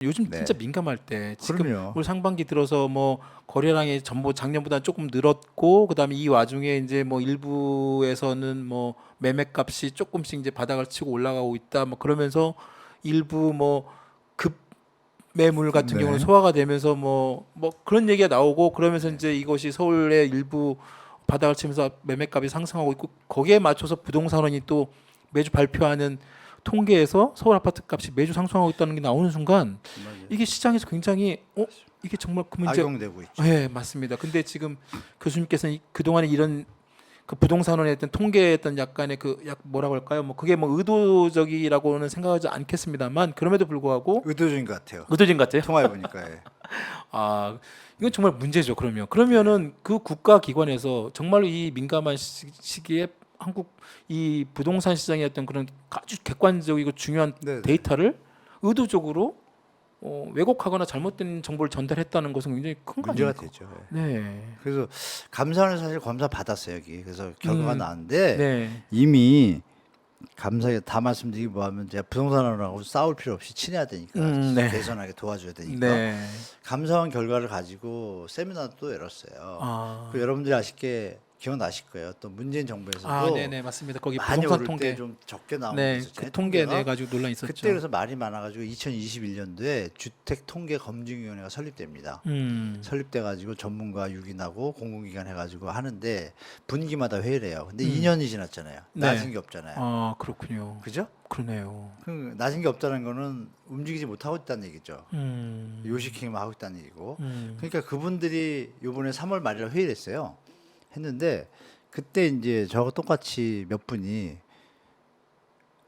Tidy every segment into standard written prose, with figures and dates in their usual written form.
요즘 네. 진짜 민감할 때 지금 그럼요. 올 상반기 들어서 뭐 거래량이 전부 작년보다 조금 늘었고 그다음에 이 와중에 이제 뭐 일부에서는 뭐 매매값이 조금씩 이제 바닥을 치고 올라가고 있다 뭐 그러면서 일부 뭐 급매물 같은 경우는 네. 소화가 되면서 뭐 그런 얘기가 나오고 그러면서 이제 이것이 서울의 일부 바닥을 치면서 매매값이 상승하고 있고 거기에 맞춰서 부동산원이 또 매주 발표하는 통계에서 서울 아파트 값이 매주 상승하고 있다는 게 나오는 순간 맞아요. 이게 시장에서 굉장히 이게 정말 그 문제. 악용되고 있죠. 네, 맞습니다. 근데 지금 교수님께서는 그동안에 이런 그 부동산원의 어떤 통계의 어떤 약간의 뭐라고 할까요? 뭐 그게 뭐 의도적이라고는 생각하지 않겠습니다만 그럼에도 불구하고 의도적인 것 같아요. 의도적인 것 같아요. 통화해 보니까. 예. 아, 이건 정말 문제죠. 그러면은 그 국가 기관에서 정말로 이 민감한 시기에 한국 이 부동산 시장의 어떤 그런 아주 객관적이고 중요한 네. 데이터를 의도적으로 왜곡하거나 잘못된 정보를 전달했다는 것은 굉장히 큰 거 문제가 아닙니까? 되죠. 예. 네. 그래서 감사는 사실 검사 받았어요 여기. 그래서 결과가 나왔는데 네. 이미 감사에 다 말씀드리기 뭐하면 제가 부동산원하고 싸울 필요 없이 친해야 되니까 네. 개선하게 도와줘야 되니까 네. 감사원 결과를 가지고 세미나도 또 열었어요. 아. 그 여러분들이 아쉽게 기억나실 거예요. 또 문재인 정부에서도 네네 맞습니다. 거기 많이 부동산 오를 통계. 때 좀 적게 나오는 게 네. 있었잖아요. 그 통계 통계가. 내 가지고 논란 있었죠. 그때 그래서 말이 많아가지고 2021년도에 주택통계검증위원회가 설립됩니다. 설립돼 가지고 전문가 6인하고 공공기관 해가지고 하는데 분기마다 회의를 해요. 근데 2년이 지났잖아요. 네. 낮은 게 없잖아요. 아 그렇군요. 그죠? 그러네요. 그 낮은 게 없다는 거는 움직이지 못하고 있다는 얘기죠. 음. 요식행위만 하고 있다는 얘기고. 음. 그러니까 그분들이 이번에 3월 말일에 회의를 했어요. 했는데 그때 이제 저하고 똑같이 몇 분이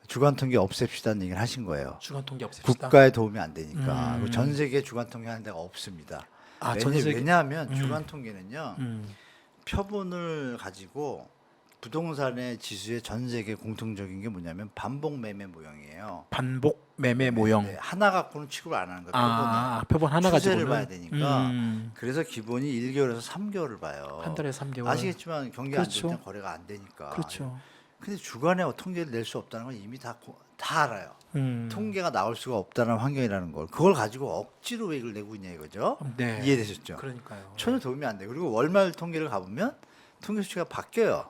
주간 통계 없앱시다는 얘기를 하신 거예요. 주간 통계 없앱시다. 국가에 도움이 안 되니까. 음. 그리고 전 세계 주간 통계하는 데가 없습니다. 아, 전 세계. 왜냐하면 주간 통계는요. 음. 표본을 가지고 부동산의 지수의 전 세계 공통적인 게 뭐냐면 반복 매매 모형이에요. 반복 매매 모형. 네, 하나 갖고는 취급을 안 하는 거예요. 표본을. 표본 하나 추세를 가지고는 봐야 되니까. 음. 그래서 기본이 1개월에서 3개월을 봐요. 한 달에 3개월. 아시겠지만 경기 안 좋을 그렇죠. 땐 거래가 안 되니까. 그렇죠. 근데 주간에 통계를 낼 수 없다는 건 이미 다 알아요. 음. 통계가 나올 수가 없다는 환경이라는 걸. 그걸 가지고 억지로 왜 이걸 내고 있냐 이거죠. 네. 이해되셨죠? 그러니까요. 전혀 도움이 안 돼. 그리고 월말 통계를 가보면 통계 수치가 바뀌어요.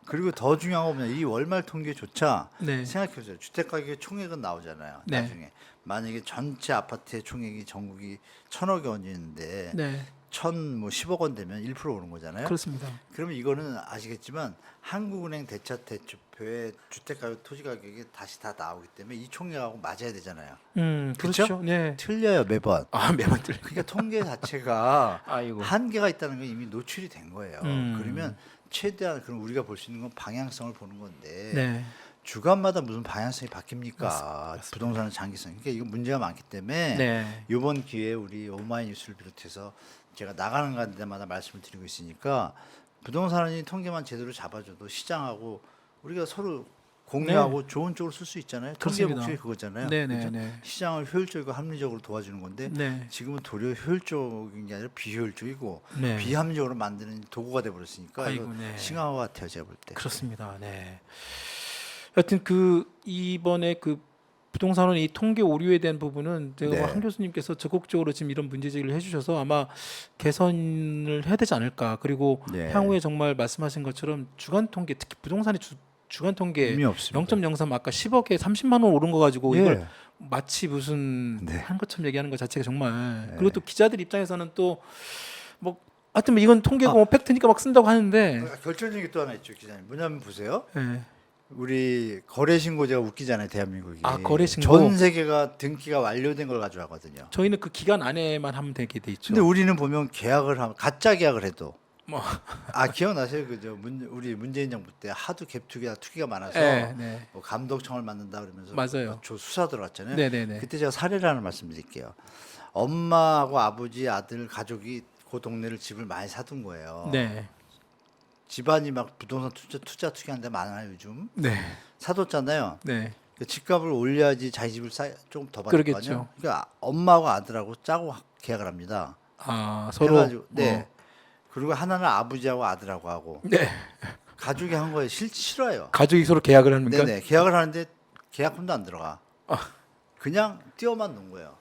그리고 더 중요한 건 뭐냐, 이 월말 통계조차 네. 생각해보세요. 주택 가격의 총액은 나오잖아요. 네. 나중에 만약에 전체 아파트의 총액이 전국이 1,000억이 원이는데 네. 10억 원 되면 1% 오른 거잖아요. 그렇습니다. 그러면 이거는 아시겠지만 한국은행 대차대조표에 주택가격, 토지가격이 다시 다 나오기 때문에 이 총액하고 맞아야 되잖아요. 그렇죠. 그쵸? 네. 틀려요 매번. 매번 틀려. 그러니까 통계 자체가 아이고. 한계가 있다는 게 이미 노출이 된 거예요. 음. 그러면 최대한 그럼 우리가 볼 수 있는 건 방향성을 보는 건데 네. 주간마다 무슨 방향성이 바뀝니까? 맞습니다. 부동산은 장기성. 그러니까 이거 문제가 많기 때문에 네. 이번 기회에 우리 오마이뉴스를 비롯해서 제가 나가는 데마다 말씀을 드리고 있으니까 부동산이 통계만 제대로 잡아줘도 시장하고 우리가 서로 공유하고 좋은 쪽으로 쓸 수 있잖아요. 통계 그렇습니다. 목적이 그거잖아요. 네네. 그죠? 네. 시장을 효율적이고 합리적으로 도와주는 건데 네. 지금은 도리어 효율적인 게 아니라 비효율적이고 네. 비합리적으로 만드는 도구가 돼버렸으니까 아이고, 이거 네. 심한 것 같아요 제가 볼 때. 그렇습니다. 네. 하여튼 이번에 부동산원 이 통계 오류에 대한 부분은 제가 네. 한 교수님께서 적극적으로 지금 이런 문제 제기를 해주셔서 아마 개선을 해야 되지 않을까. 그리고 네. 향후에 정말 말씀하신 것처럼 주간 통계, 특히 부동산의 주간 통계 의미 없습니다. 0.03 아까 10억에 30만 원 오른 거 가지고 예. 이걸 마치 무슨 네. 한 것처럼 얘기하는 것 자체가 정말. 네. 그리고 또 기자들 입장에서는 또 뭐 하여튼 뭐 이건 통계고 뭐 팩트니까 막 쓴다고 하는데. 결정적인 게 또 하나 있죠 기자님. 뭐냐면 보세요. 네. 우리 거래 신고제가 웃기잖아요 대한민국이. 거래 신고. 전 세계가 등기가 완료된 걸 가져가거든요. 저희는 그 기간 안에만 하면 되게 돼 있죠. 근데 우리는 보면 계약을 하면 가짜 계약을 해도 뭐. 기억나세요? 그죠? 우리 문재인 정부 때 하도 갭투기가 투기가 많아서 네, 네. 뭐 감독청을 만든다 그러면서 맞아요. 저 수사 들어왔잖아요. 네네네. 그때 제가 사례를 하나 말씀드릴게요. 엄마하고 아버지, 아들, 가족이 그 동네를 집을 많이 사둔 거예요. 네. 집안이 막 부동산 투자 투기하는 데 많아요 요즘. 네. 사뒀잖아요. 네. 그 집값을 올려야지 자기 집을 조금 더 받을 거 그러겠죠. 아니에요. 그러니까 엄마하고 아들하고 짜고 계약을 합니다. 서로. 해가지고, 네. 그리고 하나는 아버지하고 아들하고 하고 네. 가족이 한 거에 싫어요. 가족이 서로 계약을 합니까? 네네. 계약을 하는데 계약금도 안 들어가. 아. 그냥 띄어만 놓은 거예요.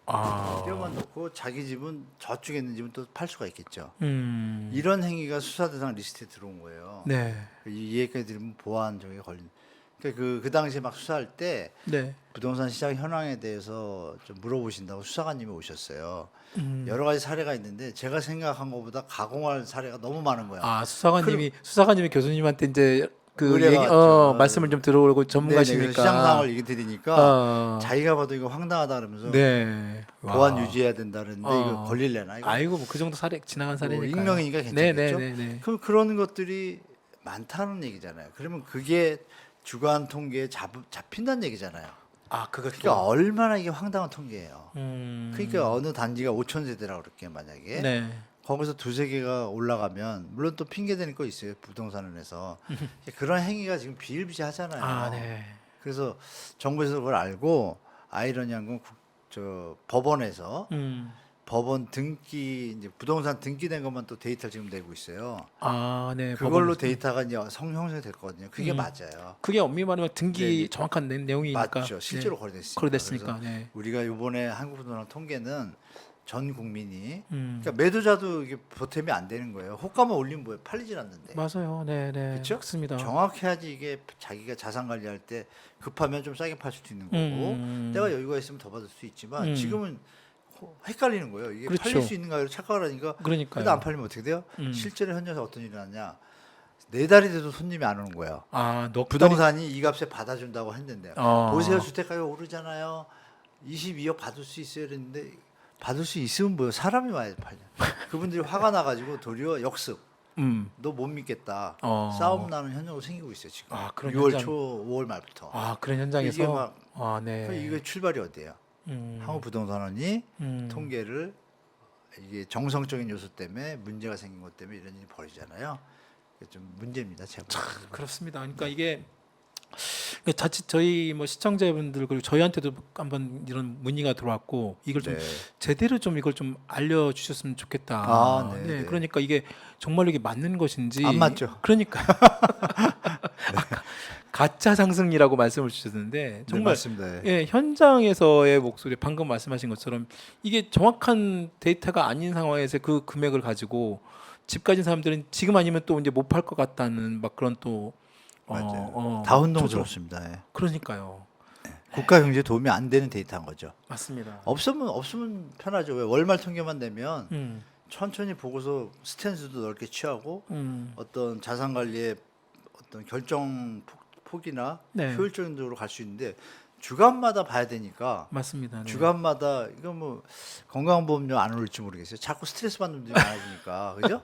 떼어만 놓고 자기 집은 저쪽에 있는 집은 또 팔 수가 있겠죠. 음. 이런 행위가 수사 대상 리스트에 들어온 거예요. 네. 이 얘기까지 들으면 보안 저게 걸린. 그러니까 그 당시에 막 수사할 때 네. 부동산 시장 현황에 대해서 좀 물어보신다고 수사관님이 오셨어요. 음. 여러 가지 사례가 있는데 제가 생각한 것보다 가공할 사례가 너무 많은 거야. 수사관님이 교수님한테 이제 그 의뢰가 얘기 왔죠. 말씀을 좀 들어오고 네네, 전문가시니까 그래서 시장 상황을 얘기 드리니까 어. 자기가 봐도 이거 황당하다 그러면서 네. 보안 와. 유지해야 된다는데 이거 걸릴래나 이거 아이고 뭐 그 정도 사례 지나간 사례니까. 익명이니까 괜찮겠죠. 네네네. 그럼 그런 것들이 많다는 얘기잖아요. 그러면 그게 주간 통계에 잡힌다는 얘기잖아요. 그것도. 그러니까 얼마나 이게 황당한 통계예요. 음. 그러니까 어느 단지가 5천 세대라고 그럴게요. 만약에 네. 거기서 두세 개가 올라가면 물론 또 핑계 대는 거 있어요. 부동산원에서 그런 행위가 지금 비일비재하잖아요. 네. 그래서 정부에서 그걸 알고 아이러니한 건 법원에서 법원 등기 이제 부동산 등기된 것만 또 데이터를 지금 내고 있어요. 네. 그걸로 법원에서. 데이터가 이제 형성이 됐거든요. 그게 맞아요. 그게 엄밀히 말하면 등기 네. 정확한 내용이니까. 맞죠. 실제로 네. 거래됐으니까. 거래됐으니까. 그래서 네. 우리가 이번에 한국부동산 통계는 전 국민이 음. 그러니까 매도자도 이게 보탬이 안 되는 거예요. 호가만 올리면 뭐예요? 팔리질 않는데. 맞아요. 네, 네. 그렇죠? 맞습니다. 정확해야지 이게 자기가 자산 관리할 때 급하면 좀 싸게 팔 수도 있는 거고 내가 여유가 있으면 더 받을 수 있지만 지금은 헷갈리는 거예요. 이게 그렇죠. 팔릴 수 있는가를 착각을 하니까 그러니까요. 그래도 안 팔리면 어떻게 돼요? 실제로 현장에서 어떤 일이 났냐? 4달이 돼도 손님이 안 오는 거예요. 부동산이 이 값에 받아준다고 했는데 보세요 주택가격 오르잖아요. 22억 받을 수 있어요 그랬는데 받을 수 있으면 뭐요? 사람이 와야 팔려. 그분들이 화가 나가지고 도리어 역습. 너 못 믿겠다. 싸움 나는 현상으로 생기고 있어요 지금. 그런 6월 현장. 초, 5월 말부터. 그런 현장에서 이게 막 네. 이게 출발이 어디예요? 한국부동산원이 통계를 이게 정성적인 요소 때문에 문제가 생긴 것 때문에 이런 일이 벌어지잖아요. 이게 좀 문제입니다, 제가. 그렇습니다. 그러니까 이게 자칫 저희 뭐 시청자분들 그리고 저희한테도 한번 이런 문의가 들어왔고 이걸 좀 네. 제대로 좀 이걸 좀 알려주셨으면 좋겠다. 네, 네, 네. 그러니까 이게 정말로 이게 맞는 것인지 안 맞죠. 그러니까 가짜 상승이라고 말씀을 주셨는데 정말 맞습니다. 예, 현장에서의 목소리 방금 말씀하신 것처럼 이게 정확한 데이터가 아닌 상황에서 그 금액을 가지고 집 가진 사람들은 지금 아니면 또 이제 못 팔 것 같다는 막 그런 또 맞아요. 다 혼동스럽습니다. 예. 그러니까요. 국가 경제에 도움이 안 되는 데이터인 거죠. 맞습니다. 없으면 편하죠. 왜 월말 통계만 내면 음, 천천히 보고서 스탠스도 넓게 취하고 어떤 자산 관리의 어떤 결정 폭이나 네. 효율적인 쪽으로 갈 수 있는데 주간마다 봐야 되니까 맞습니다. 네. 주간마다 이거 뭐 건강보험료 안 오를지 모르겠어요. 자꾸 스트레스 받는 분들이 많아지니까 그죠?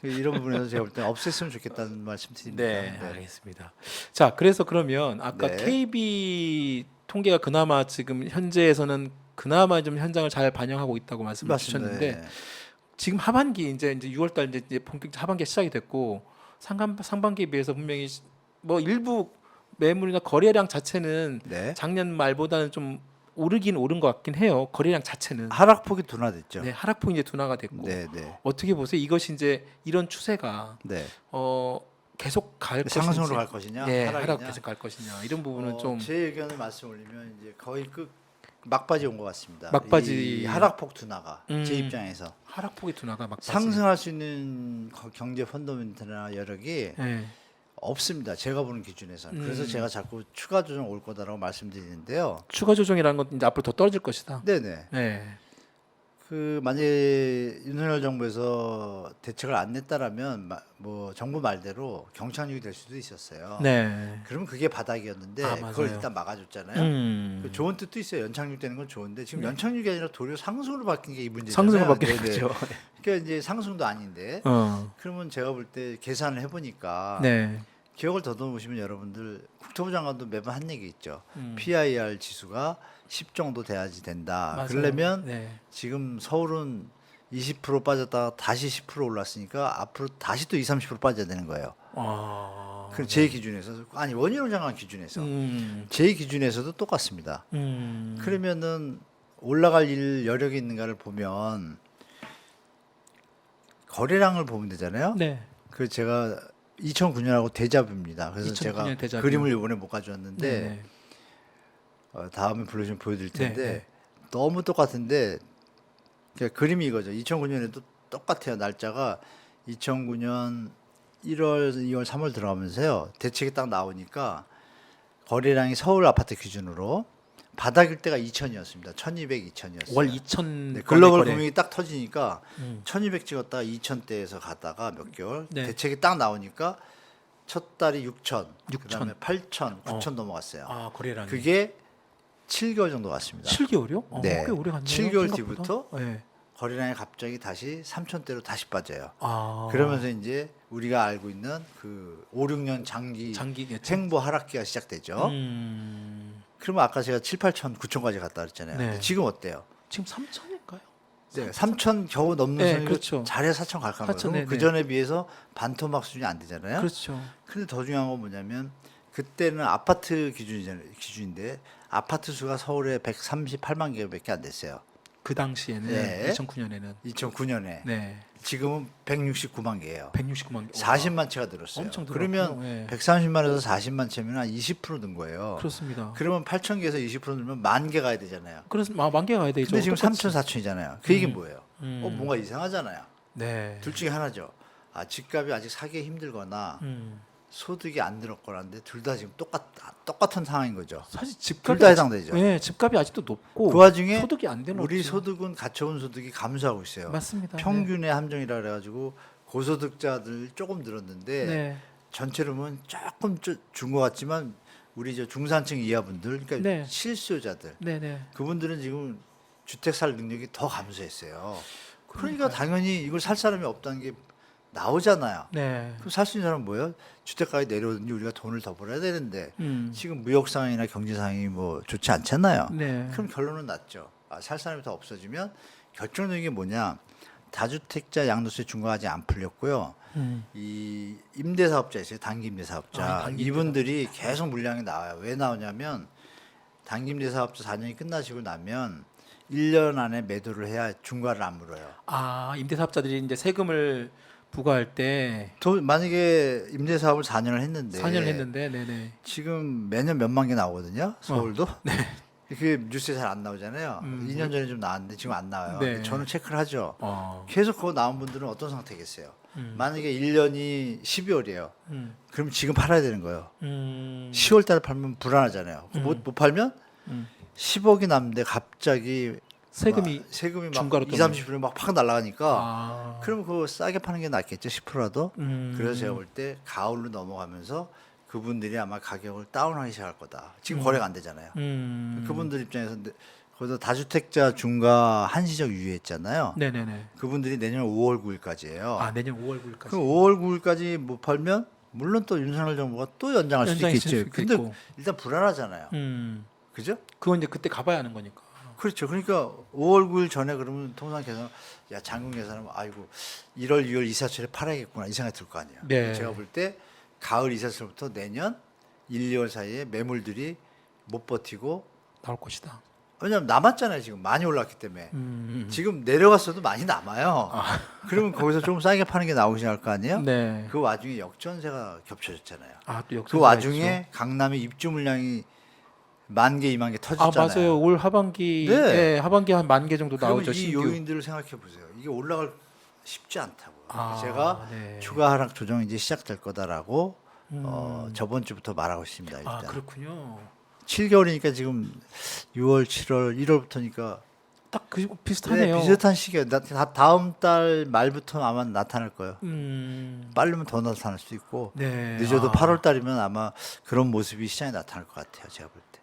이런 부분에서 제가 볼 때 없앴으면 좋겠다는 말씀 드립니다. 네, 알겠습니다. 자, 그래서 그러면 아까 네. KB 통계가 그나마 지금 현재에서는 그나마 좀 현장을 잘 반영하고 있다고 말씀을 주셨는데 네. 지금 하반기 이제 6월달 이제 본격 하반기 시작이 됐고 상반기에 비해서 분명히 뭐 일부 매물이나 거래량 자체는 네. 작년 말보다는 좀 오르긴 오른 것 같긴 해요. 거래량 자체는 하락폭이 둔화됐죠. 네, 하락폭이 이제 둔화가 됐고 네, 네. 어떻게 보세요? 이것이 이제 이런 추세가 네. 계속 갈 상승으로 것인지, 갈 것이냐, 네, 하락이냐. 하락 계속 갈 것이냐 이런 부분은 좀 제 의견을 말씀 올리면 이제 거의 막바지 온 것 같습니다. 막바지. 이 하락폭 둔화가 제 음. 입장에서 하락폭이 둔화가 막 상승할 수 있는 경제 펀더멘트나 여력이 네. 없습니다. 제가 보는 기준에서는. 그래서 제가 자꾸 추가 조정 올 거다라고 말씀드리는데요. 추가 조정이라는 건 이제 앞으로 더 떨어질 것이다. 네네. 네. 만약에 윤석열 정부에서 대책을 안 냈다라면 뭐 정부 말대로 경착륙이 될 수도 있었어요. 네. 그러면 그게 바닥이었는데 맞아요. 그걸 일단 막아줬잖아요. 그 음. 좋은 뜻도 있어요. 연착륙되는 건 좋은데 지금 연착륙이 아니라 도리어 상승으로 바뀐 게 이 문제잖아요. 상승으로 바뀌는 네네. 거죠. 그러니까 이제 상승도 아닌데 그러면 제가 볼 때 계산을 해보니까 네. 기억을 더듬으시면 여러분들 국토부 장관도 매번 한 얘기 있죠. 음. PIR 지수가 10 정도 돼야지 된다. 맞아요. 그러려면 네. 지금 서울은 20% 빠졌다가 다시 10% 올랐으니까 앞으로 다시 또 20, 30% 빠져야 되는 거예요. 그럼 제 기준에서 아니 원희룡 장관 기준에서 제 기준에서도 똑같습니다. 그러면은 올라갈 일 여력이 있는가를 보면 거래량을 보면 되잖아요. 네. 그 제가 2009년하고 대자뷰입니다. 그래서 2009년 제가 대자뷰. 그림을 이번에 못 가져왔는데 네. 다음에 불러주면 보여드릴 텐데 네, 네. 너무 똑같은데 그러니까 그림이 이거죠. 2009년에도 똑같아요. 날짜가 2009년 1월, 2월, 3월 들어가면서요. 대책이 딱 나오니까 거래량이 서울 아파트 기준으로 바닥일 때가 2천이었습니다. 1,200, 2천이었어요. 월 2천 네, 글로벌 거래. 금융이 딱 터지니까 음. 1,200 찍었다가 2,000대에서 가다가 몇 개월 네. 대책이 딱 나오니까 첫 달이 6천, 6,000. 그다음에 8천, 9천 넘어갔어요. 아 거래량이 그게 7개월 정도 갔습니다. 7개월이요? 네. 꽤 오래 갔네요. 7개월 생각보다. 뒤부터 네. 거래량이 갑자기 다시 3천대로 다시 빠져요. 아 그러면서 이제 우리가 알고 있는 그 5, 6년 장기 예측? 횡보 하락기가 시작되죠. 그러면 아까 제가 7, 8천, 9천까지 갔다 그랬잖아요. 네. 근데 지금 어때요? 지금 3천일까요? 네, 3천 겨우 넘는 네, 선이고 그렇죠. 잘해 4천 갈까 봐요. 4천, 네, 그 전에 비해서 반토막 수준이 안 되잖아요. 그렇죠. 근데 더 중요한 건 뭐냐면 그때는 아파트 기준인데 아파트 수가 서울에 138만 개밖에 안 됐어요. 그 당시에는 네. 2009년에는 2009년에 네. 지금은 169만 개예요. 169만 개. 40만 채가 늘었어요. 엄청 그러면 늘었군요. 네. 130만에서 40만 채면 한 20%는 거예요. 그렇습니다. 그러면 8천 개에서 20% 늘면 1만 개 가야 되잖아요. 그래서 만개 가야 되죠. 근데 지금 똑같이. 3천, 4천이잖아요. 그 얘기는 뭐예요? 음. 뭔가 이상하잖아요. 네. 둘 중에 하나죠. 아, 집값이 아직 사기 힘들거나 소득이 안 늘었거나인데 둘 다 지금 똑같은 상황인 거죠. 사실 둘 집값이 다 해당되죠. 네, 집값이 아직도 높고 그 와중에 소득이 안 되는 우리 없죠. 소득은 가처분 소득이 감소하고 있어요. 맞습니다. 평균의 함정이라 그래가지고 고소득자들 조금 늘었는데 네. 네. 전체로 보면 조금 준 것 같지만 우리 저 중산층 이하분들, 그러니까 네. 실수요자들, 네, 네. 그분들은 지금 주택 살 능력이 더 감소했어요. 그러니까 그러니까요. 당연히 이걸 살 사람이 없다는 게 나오잖아요. 네. 그럼 살 수 있는 사람은 뭐예요? 주택가격이 내려오든지 우리가 돈을 더 벌어야 되는데 음. 지금 무역 상황이나 경제 상황이 뭐 좋지 않잖아요. 네. 그럼 결론은 났죠. 아, 살 사람이 더 없어지면 결정적인 게 뭐냐? 다주택자 양도세 중과가 아직 안 풀렸고요. 이 임대사업자 있어요. 단기 임대사업자. 아, 단기 이분들이 계속 물량이 나와요. 왜 나오냐면 단기 임대사업자 4년이 끝나시고 나면 1년 안에 매도를 해야 중과를 안 물어요. 아 임대사업자들이 이제 세금을 부과할 때 만약에 임대사업을 4년을 했는데 4년을 했는데, 네네. 지금 매년 몇만 개 나오거든요. 서울도. 그게 뉴스에 잘 안 나오잖아요. 2년 전에 좀 나왔는데 지금 안 나와요. 네. 근데 저는 체크를 하죠. 어. 계속 그거 나온 분들은 어떤 상태겠어요? 만약에 1년이 12월이에요. 그럼 지금 팔아야 되는 거예요. 10월 달에 팔면 불안하잖아요. 못 팔면 10억이 남는데 갑자기 세금이 막 중과로 20, 30% 막 팍 날아가니까 아. 그럼 그거 싸게 파는 게 낫겠죠. 10%라도. 음. 그래서 제가 볼 때 가을로 넘어가면서 그분들이 아마 가격을 다운하기 시작할 거다. 지금 거래가 안 되잖아요. 그분들 입장에서 거기서 다주택자 중과 한시적 유예했잖아요. 네네네. 그분들이 내년 5월 9일까지예요. 아 내년 5월 9일까지. 그럼 5월 9일까지 못 팔면 물론 또 윤석열 정부가 또 연장할 수도 연장이 있을 있겠죠. 수도 근데 있고. 일단 불안하잖아요. 그죠? 그건 이제 그때 가봐야 하는 거니까. 그렇죠. 그러니까 5월 9일 전에 그러면 통상 계산, 야 장군 계산하면 아이고 1월, 2월 이사철에 팔아야겠구나 이 생각이 들 거 아니에요. 네. 제가 볼 때 가을 이사철부터 내년 1, 2월 사이에 매물들이 못 버티고 나올 것이다. 왜냐하면 남았잖아요. 지금 많이 올랐기 때문에 지금 내려갔어도 많이 남아요. 그러면 거기서 좀 싸게 파는 게 나오기 시작할 거 아니에요? 네. 그 와중에 역전세가 겹쳐졌잖아요. 아또 역전. 그 와중에 강남의 입주 물량이 10,000개, 20,000개 터졌잖아요. 맞아요. 올 하반기 네. 하반기 한 10,000개 정도 그러면 나오죠. 이 신규. 요인들을 생각해 보세요. 이게 올라갈 쉽지 않다고요. 아, 제가 네. 추가 하락 조정이 이제 시작될 거다라고 저번 주부터 말하고 있습니다. 일단 아 그렇군요. 7개월이니까 지금 6월, 7월, 1월부터니까 딱 그 비슷하네요. 비슷한 시기에 다음 달 말부터 아마 나타날 거예요. 빠르면 더 나타날 수도 있고 네. 늦어도 아. 8월 달이면 아마 그런 모습이 시장에 나타날 것 같아요. 제가 볼 때.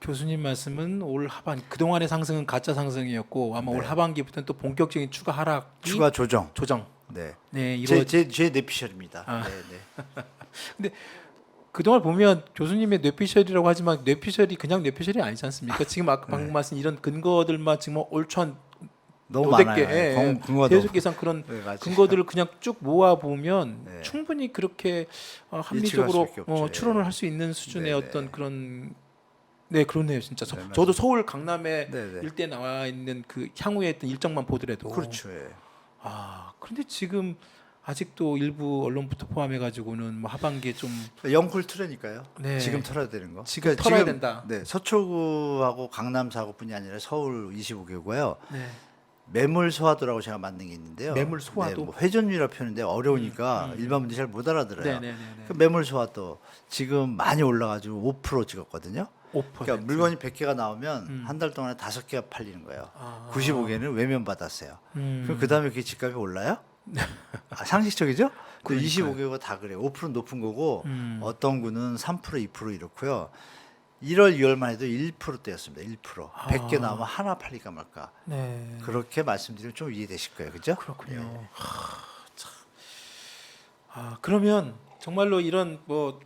교수님 말씀은 올 하반 그동안의 상승은 가짜 상승이었고 아마 올 네. 하반기부터는 또 본격적인 추가 하락이 추가 조정. 조정. 네. 네, 이거 제 뇌피셜입니다. 아. 네, 네. 그동안 보면 교수님의 뇌피셜이라고 하지만 뇌피셜이 그냥 뇌피셜이 아니지 않습니까? 지금 아까 방금 말씀 이런 근거들만 지금 옳천 너무 500개, 많아요. 근거가 대수 너무- 계산 그런 네, 맞아요. 근거들을 그냥 쭉 모아 보면 네. 충분히 그렇게 예측할 합리적으로 수밖에 없죠. 추론을 예. 할 수 있는 수준의 네, 네. 어떤 그런 네 그렇네요 진짜 네, 맞아요. 저도 서울 강남에 네, 네. 일대 나와 있는 그 향후에 있던 일정만 보더라도 그렇죠. 예. 아 그런데 지금 아직도 일부 언론부터 포함해 가지고는 뭐 하반기에 좀 영쿨 틀으니까요. 네. 지금 털어야 되는 거. 지금 털어야 지금, 된다. 네, 서초구하고 강남 4구뿐이 아니라 서울 25개구요. 네. 매물 소화도라고 제가 만든 게 있는데요. 매물 소화도? 네, 뭐 회전율이라 표현인데 어려우니까 일반 분들이 잘 못 알아들어요. 네네네. 그 매물 소화도 지금 많이 올라가지고 5% 찍었거든요. 5%. 그러니까 물건이 100개가 나오면 한 달 동안에 5개가 팔리는 거예요. 아. 95개는 외면 받았어요. 음. 그럼 그 다음에 그게 집값이 올라요? 아, 상식적이죠? 그 그러니까요. 25개가 다 그래요. 5% 높은 거고 어떤 구는 3% 2% 이렇고요. 1월 2월만 해도 1%대였습니다. 1%. 100개 나오면 하나 팔릴까 말까. 네. 그렇게 말씀드리면 좀 이해되실 거예요. 그죠? 그렇군요. 네. 그러면 정말로 이런 뭐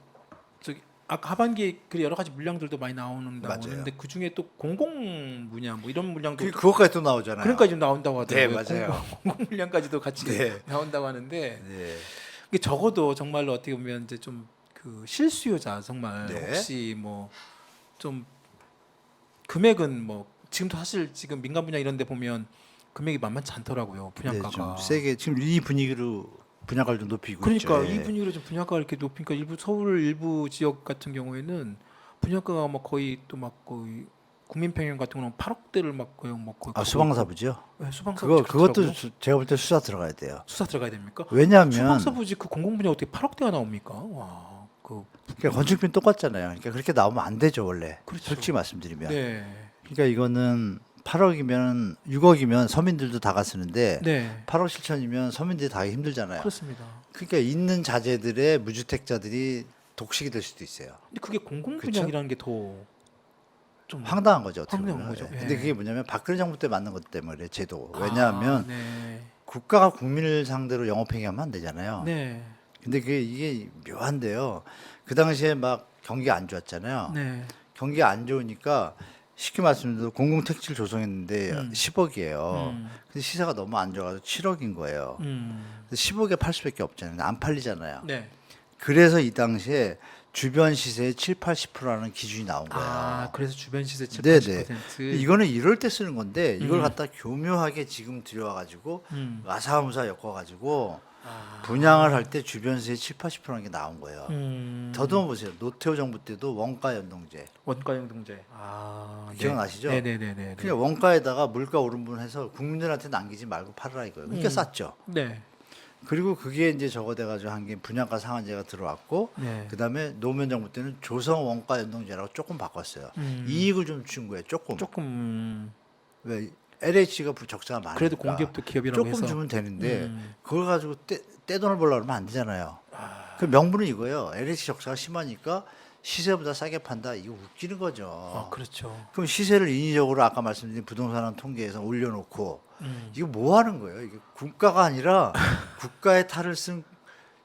저기 아까 하반기에 그 여러 가지 물량들도 많이 나오는데 그 중에 또 공공 분야 뭐 이런 물량도 그것까지 또 나오잖아요. 그러니까 지금 나온다고 하더라고요. 네, 맞아요. 공공 물량까지도 같이 네. 나온다고 하는데 네. 이게 적어도 정말로 어떻게 보면 이제 좀 그 실수요자 정말 네. 혹시 뭐 좀 금액은 뭐 지금도 사실 지금 민간 분야 이런 데 보면 금액이 만만치 않더라고요. 분양가가. 네, 좀 세게 지금 이 분위기로 분양가를 좀 높이고 그러니까 있죠. 이 분위기로 좀 분양가가 이렇게 높으니까 일부 서울 일부 지역 같은 경우에는 분양가가 막 거의 또 막 거의 국민평형 같은 경우는 8억대를 막 거의 막 거의 아, 수방사부죠? 네, 수방사 그것도 제가 볼 때 수사 들어가야 돼요. 수사 들어가야 됩니까? 왜냐하면 수방사 부지 그 공공 분야 어떻게 8억대가 나옵니까? 와, 그 그러니까 건축비는 똑같잖아요. 그러니까 그렇게 나오면 안 되죠 원래. 그렇죠. 솔직히 말씀드리면. 네. 그러니까 이거는 8억이면 6억이면 서민들도 다 가 쓰는데 네. 8억 7천이면 서민들이 다 하기 힘들잖아요. 그렇습니다. 그러니까 있는 자재들의 무주택자들이 독식이 될 수도 있어요. 근데 그게 공공 그쵸? 분양이라는 게 더 좀 황당한 거죠. 어떻게 황당한 보면. 거죠. 예. 근데 예. 그게 뭐냐면 박근혜 정부 때 만든 것 때문에 제도. 왜냐하면 네. 국가가 국민을 상대로 영업행위하면 안 되잖아요. 네. 근데 이게 묘한데요. 그 당시에 막 경기가 안 좋았잖아요. 네. 경기가 안 좋으니까 쉽게 말씀드려도 공공택지를 조성했는데 10억이에요. 근데 시세가 너무 안 좋아서 7억인 거예요. 10억에 팔 수밖에 없잖아요. 안 팔리잖아요. 네. 그래서 이 당시에 주변 시세의 7, 80%라는 기준이 나온 거예요. 아, 그래서 주변 시세 7, 네네. 80%. 이거는 이럴 때 쓰는 건데 이걸 갖다 교묘하게 지금 들여와가지고 음. 아사무사 엮어가지고 아. 분양을 할 때 주변 시세 7, 80%라는 게 나온 거예요. 더듬어 보세요. 노태우 정부 때도 원가 연동제. 원가 연동제. 아, 네. 기억나시죠? 네네네네. 그냥 원가에다가 물가 오른 분 해서 국민들한테 남기지 말고 팔으라 이거예요. 그러니까 쌌죠. 네. 그리고 그게 이제 적어돼가지고 한 게 분양가 상한제가 들어왔고 네. 그다음에 노무현 정부 때는 조성 원가 연동제라고 조금 바꿨어요. 이익을 좀 준 거예요. 조금. 왜 LH가 적자가 많으니까 그래도 공기업도 기업이라고 조금 해서 주면 되는데 그걸 가지고 떼돈을 벌려고 하면 안 되잖아요. 그 명분은 이거예요. LH 적자가 심하니까 시세보다 싸게 판다. 이거 웃기는 거죠. 아, 그렇죠. 그럼 시세를 인위적으로 아까 말씀드린 부동산 통계에서 올려놓고 이거 뭐 하는 거예요? 이게 국가가 아니라 국가의 탈을 쓴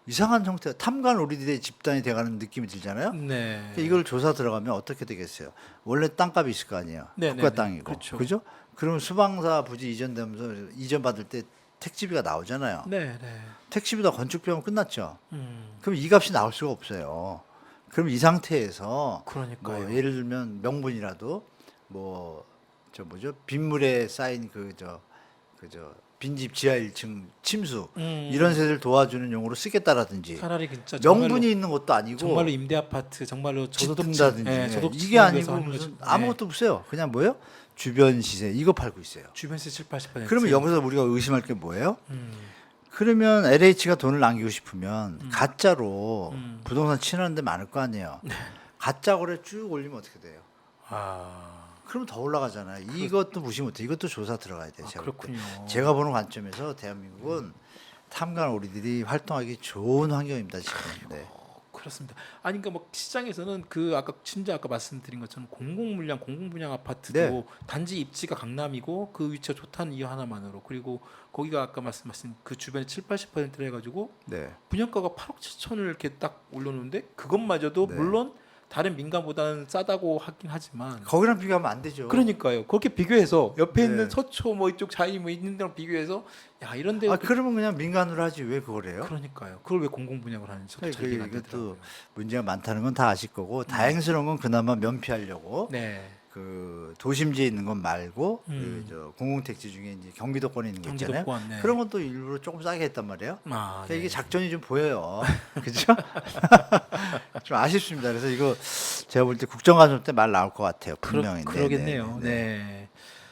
이상한 형태, 탐관 우리들의 집단이 돼가는 느낌이 들잖아요. 네. 그러니까 이걸 조사 들어가면 어떻게 되겠어요? 원래 땅값이 있을 거 아니에요. 네, 국가 네, 네. 땅이고, 그렇죠. 그죠? 그러면 수방사 부지 이전되면서 이전 받을 때 택지비가 나오잖아요. 네, 네. 택지비다 건축비하면 끝났죠. 음. 그럼 이 값이 나올 수가 없어요. 그럼 이 상태에서 그러니까요. 뭐 예를 들면 명분이라도 뭐 저 뭐죠 빗물에 쌓인 그저 빈집 지하 1층 침수 이런 세대를 도와주는 용으로 쓰겠다라든지 차라리 진짜 명분이 있는 것도 아니고 정말로 임대 아파트 정말로 저소득층 짓는다든지 예, 저소득층 이게 아니고 위해서 하는 무슨 거죠. 아무것도 없어요. 그냥 뭐예요? 주변 시세 이거 팔고 있어요. 주변 세 7, 80%. 그러면 여기서 우리가 의심할 게 뭐예요? 음. 그러면 LH가 돈을 남기고 싶으면 가짜로 부동산 친하는 데 많을 거 아니에요. 가짜 거래 쭉 올리면 어떻게 돼요? 아, 그러면 더 올라가잖아요. 이것도 무시 못해. 이것도 조사 들어가야 돼요. 제가 볼 때. 그렇군요. 제가 보는 관점에서 대한민국은 탐관 우리들이 활동하기 좋은 환경입니다. 지금. 네. 그렇습니다. 아니 그러니까 뭐 시장에서는 그 아까 진짜 아까 말씀드린 것처럼 공공 물량, 공공 분양 아파트도 네. 단지 입지가 강남이고 그 위치가 좋다는 이유 하나만으로 그리고 거기가 아까 말씀하신 그 주변에 7, 80%를 해가지고 네. 분양가가 8억 7천을 이렇게 딱 올려놓는데 그것마저도 네. 물론 다른 민간보다는 싸다고 하긴 하지만 거기랑 비교하면 안 되죠. 그러니까요. 그렇게 비교해서 옆에 네. 있는 서초 뭐 이쪽 자이 뭐 있는 데랑 비교해서 야 이런 데 그러면 그냥 민간으로 하지 왜 그걸 해요? 그러니까 그걸 왜 공공 분양을 하는지 저도 잘 이해가 안 이것도 되더라고요. 문제가 많다는 건 다 아실 거고 다행스러운 건 그나마 면피하려고 네. 그 도심지에 있는 건 말고 저 공공택지 중에 이제 경기도권에 있는 거 있잖아요. 경기도권, 네. 그런 것도 일부러 조금 싸게 했단 말이에요. 아, 그러니까 이게 네. 작전이 좀 보여요. 그죠? 좀 아쉽습니다. 그래서 이거 제가 볼 때 국정감사 때 말 나올 것 같아요. 분명히. 그러겠네요. 네.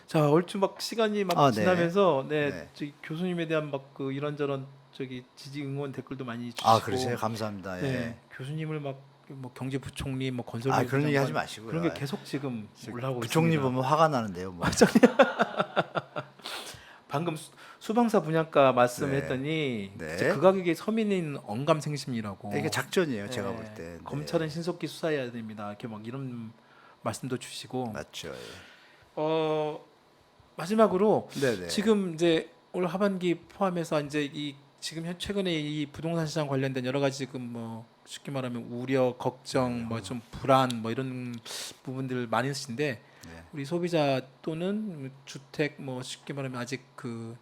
자, 얼추 막 시간이 막 아, 네. 지나면서 네, 네. 저기 교수님에 대한 막 그 이런저런 저기 지지 응원 댓글도 많이 주시고. 아, 그러세요? 감사합니다. 예. 네, 교수님을 막 뭐 경제부총리, 뭐 건설. 아, 그런 얘기 하지 마시고요. 그런 게 계속 지금 올라오고 부총리 있습니다. 보면 화가 나는데요. 뭐. 방금 수방사 분양가 네. 말씀했더니 네. 진짜 극악에게 서민인 언감생심이라고. 이게 작전이에요. 제가 네, 볼 때. 네. 검찰은 신속히 수사해야 됩니다. 이렇게 막 이런 말씀도 주시고. 맞죠. 예. 마지막으로 네네. 지금 이제 올 하반기 포함해서 이제 이 지금 최근에 이 부동산 시장 관련된 여러 가지 지금 뭐 쉽게 말하면 우려, 걱정, 뭐 좀 불안 뭐 이런 부분들 많이 있으신데 네. 우리 소비자 또는 주택 뭐 쉽게 말하면 아직 그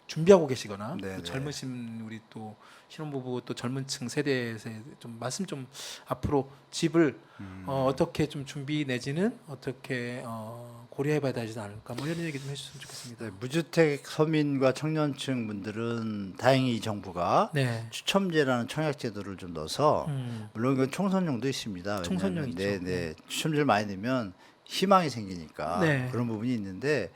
준비하고 계시거나 네, 또 네. 젊으신 우리 또 신혼부부 또 젊은층 세대에서 좀 말씀 좀 앞으로 집을 어떻게 좀 준비 내지는 어떻게 고려해봐야 되지 않을까 뭐 이런 얘기 좀 해주셨으면 좋겠습니다. 네, 무주택 서민과 청년층 분들은 다행히 이 정부가 네. 추첨제라는 청약제도를 좀 넣어서 물론 이건 총선용도 있습니다. 총선용 왜냐하면 있죠. 네, 추첨제를 많이 넣으면 희망이 생기니까 네. 그런 부분이 있는데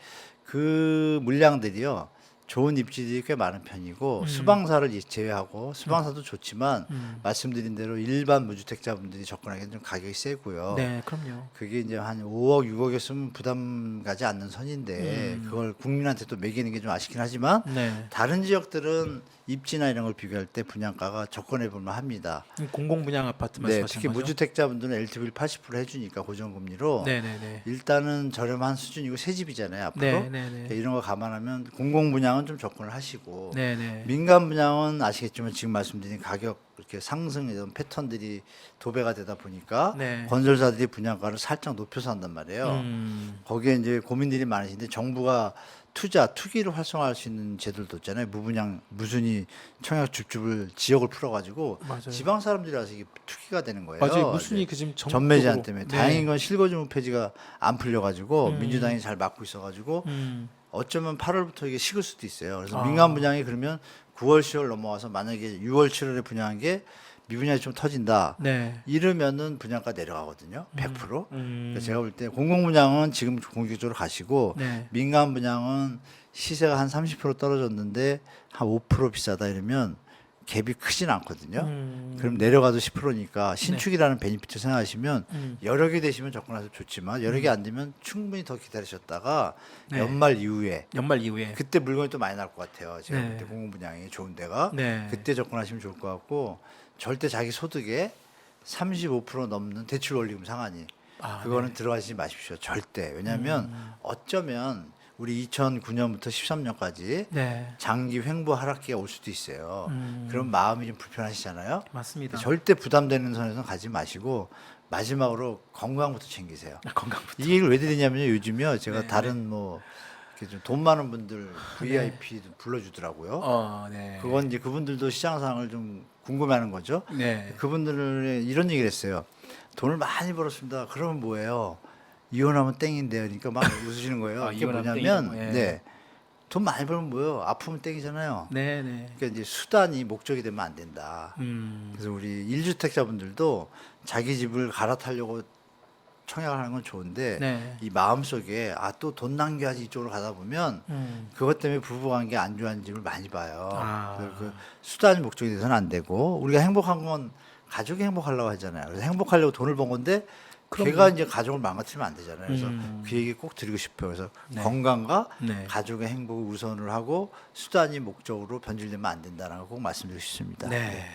그 물량들이요. 좋은 입지들이 꽤 많은 편이고 수방사를 제외하고 수방사도 좋지만 말씀드린 대로 일반 무주택자분들이 접근하기는 좀 가격이 세고요. 네, 그럼요. 그게 이제 한 5억, 6억이었으면 부담 가지 않는 선인데 그걸 국민한테 또 매기는 게 좀 아쉽긴 하지만 네. 다른 지역들은 입지나 이런 걸 비교할 때 분양가가 접근해 볼 만합니다. 공공분양 아파트 네, 말씀하시는 특히 거죠? 무주택자분들은 LTV를 80% 해주니까 고정금리로 네네네. 일단은 저렴한 수준이고 새 집이잖아요 앞으로. 네네네. 그러니까 이런 거 감안하면 공공분양은 좀 접근을 하시고 네네. 민간 분양은 아시겠지만 지금 말씀드린 가격 이렇게 상승 이런 패턴들이 도배가 되다 보니까 네. 건설사들이 분양가를 살짝 높여서 한단 말이에요. 거기에 이제 고민들이 많으신데 정부가 투기를 활성화할 수 있는 제도도 있잖아요. 무분양 무순위 청약 줍줍을 지역을 풀어가지고 맞아요. 지방 사람들이 와서 이게 투기가 되는 거예요. 맞아요. 무순위 이제 그 지금 전매 제한 전국적으로. 때문에 네. 다행인 건 실거주무 폐지가 안 풀려가지고 민주당이 잘 막고 있어가지고 어쩌면 8월부터 이게 식을 수도 있어요. 그래서 민간 분양이 그러면 9월, 10월 넘어와서 만약에 6월, 7월에 분양한 게 미분양이 좀 터진다. 네. 이러면은 분양가 내려가거든요. 100%. 음. 그러니까 제가 볼 때 공공 분양은 지금 공격적으로 가시고 네. 민간 분양은 시세가 한 30% 떨어졌는데 한 5% 비싸다 이러면 갭이 크진 않거든요. 그럼 내려가도 10%니까 신축이라는 베니피트 생각하시면 여러 개 되시면 접근하셔도 좋지만 여러 개 안 되면 충분히 더 기다리셨다가 네. 연말 이후에 연말 이후에. 그때 물건이 또 많이 나올 것 같아요. 제가 네. 볼 때 공공 분양이 좋은 데가 네. 그때 접근하시면 좋을 것 같고 절대 자기 소득의 35% 넘는 대출 원리금 상한이 아, 그거는 들어가시지 마십시오. 절대. 왜냐하면 어쩌면 우리 2009년부터 13년까지 네. 장기 횡보 하락기가 올 수도 있어요. 그럼 마음이 좀 불편하시잖아요. 맞습니다. 절대 부담되는 선에서는 가지 마시고 마지막으로 건강부터 챙기세요. 건강부터. 이 얘기를 왜 드리냐면요. 요즘요. 제가 네, 다른 뭐 이렇게 좀 돈 많은 분들 VIP도 불러주더라고요. 네. 그건 이제 그분들도 시장 상황을 좀 궁금해하는 거죠. 네. 그분들은 이런 얘기를 했어요. 돈을 많이 벌었습니다. 그러면 뭐예요? 이혼하면 땡인데요. 그러니까 막 웃으시는 거예요. 아, 이게 이혼하면 뭐냐면, 땡이라고, 예. 네, 돈 많이 벌면 뭐예요? 아프면 땡이잖아요. 네, 네. 그러니까 이제 수단이 목적이 되면 안 된다. 그래서 우리 1주택자분들도 자기 집을 갈아타려고 청약을 하는 건 좋은데 네. 이 마음속에 또 돈 낭비하지 이쪽으로 가다 보면 그것 때문에 부부관계 안 좋아하는 집을 많이 봐요. 아. 그래서 그 수단이 목적이 돼서는 안 되고 우리가 행복한 건 가족이 행복하려고 하잖아요. 그래서 행복하려고 돈을 번 건데 걔가 이제 가족을 망가뜨리면 안 되잖아요. 그래서 그 얘기 꼭 드리고 싶어요. 그래서 네. 건강과 네. 가족의 행복을 우선을 하고 수단이 목적으로 변질되면 안 된다는 걸 꼭 말씀드리고 싶습니다. 네.